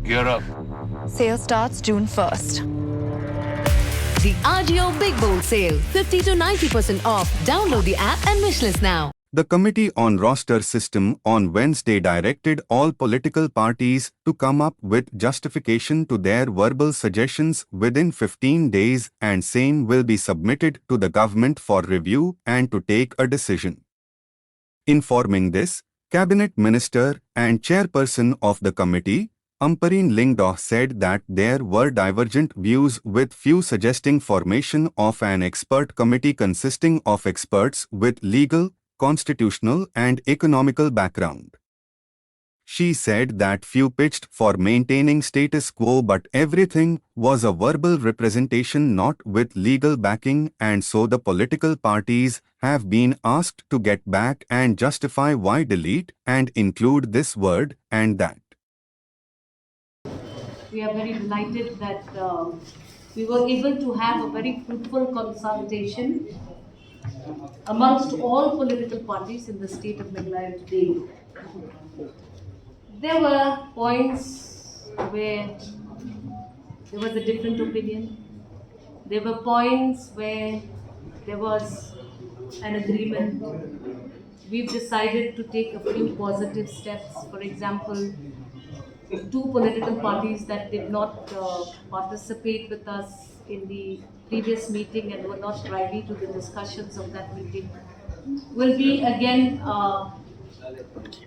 Gear up. Sale starts June 1st. The RDO Big Bold Sale, 50 to 90% off. Download the app and wishlist now. The Committee on Roster System on Wednesday directed all political parties to come up with justification to their verbal suggestions within 15 days, and same will be submitted to the government for review and to take a decision. Informing this, Cabinet Minister and Chairperson of the committee, Ampareen Lingdoh, said that there were divergent views, with few suggesting formation of an expert committee consisting of experts with legal, constitutional and economical background. She said that few pitched for maintaining status quo, but everything was a verbal representation not with legal backing, and so the political parties have been asked to get back and justify why delete and include this word and that. We are very delighted that we were able to have a very fruitful consultation amongst all political parties in the state of Meghalaya today. There were points where there was a different opinion. There were points where there was an agreement. We've decided to take a few positive steps. For example, two political parties that did not participate with us in the previous meeting and were not privy to the discussions of that meeting will be again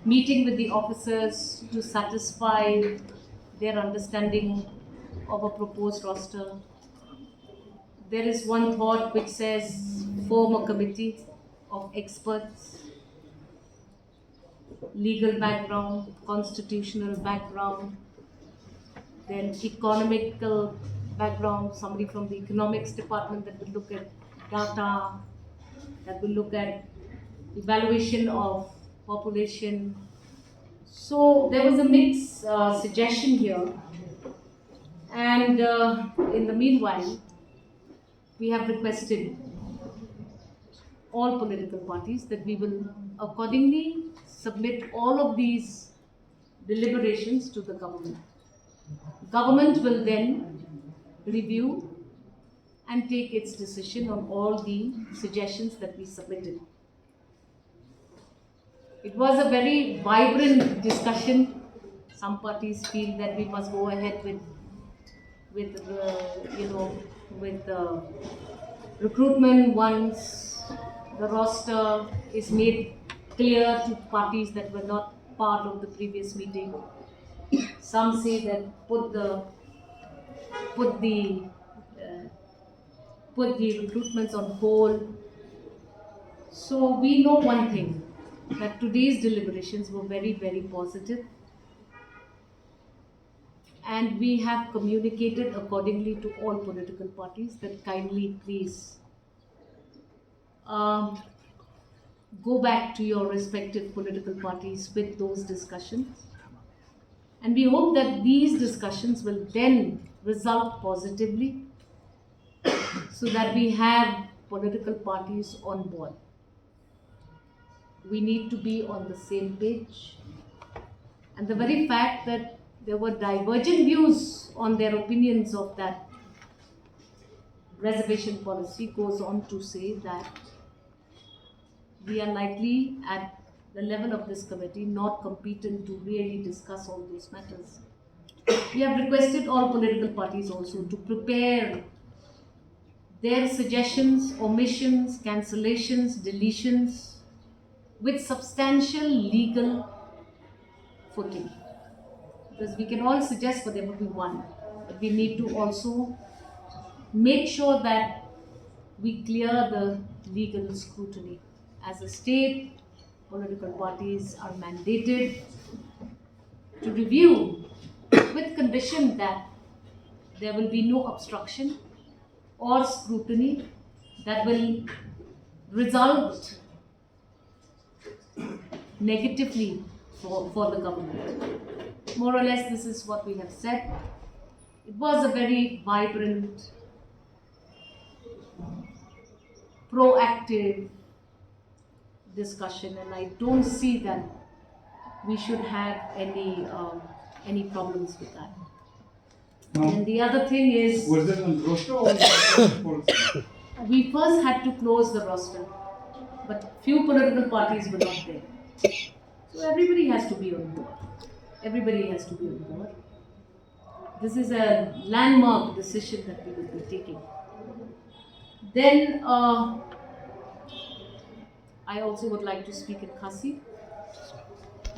meeting with the officers to satisfy their understanding of a proposed roster. There is one thought which says form a committee of experts, legal background, constitutional background, then economical background, somebody from the economics department that will look at data, that will look at evaluation of population. So there was a mixed suggestion here, and in the meanwhile, we have requested all political parties that we will accordingly submit all of these deliberations to the government. Government will then review and take its decision on all the suggestions that we submitted. It was a very vibrant discussion. Some parties feel that we must go ahead with recruitment once the roster is made clear to parties that were not part of the previous meeting. Some say that put the recruitments on hold. So we know one thing, that today's deliberations were very, very positive, and we have communicated accordingly to all political parties that kindly please go back to your respective political parties with those discussions. And we hope that these discussions will then result positively so that we have political parties on board. We need to be on the same page. And the very fact that there were divergent views on their opinions of that reservation policy goes on to say that we are likely at the level of this committee not competent to really discuss all those matters. We have requested all political parties also to prepare their suggestions, omissions, cancellations, deletions with substantial legal footing. Because we can all suggest whatever we want, but we need to also make sure that we clear the legal scrutiny. As a state, political parties are mandated to review with condition that there will be no obstruction or scrutiny that will result negatively for the government. More or less, this is what we have said. It was a very vibrant, proactive discussion, and I don't see that we should have any problems with that. And the other thing is, Was that on roster or policy? we first had to close the roster, but few political parties were not there. So everybody has to be on board. Everybody has to be on board. This is a landmark decision that we will be taking. Then I also would like to speak in Khasi.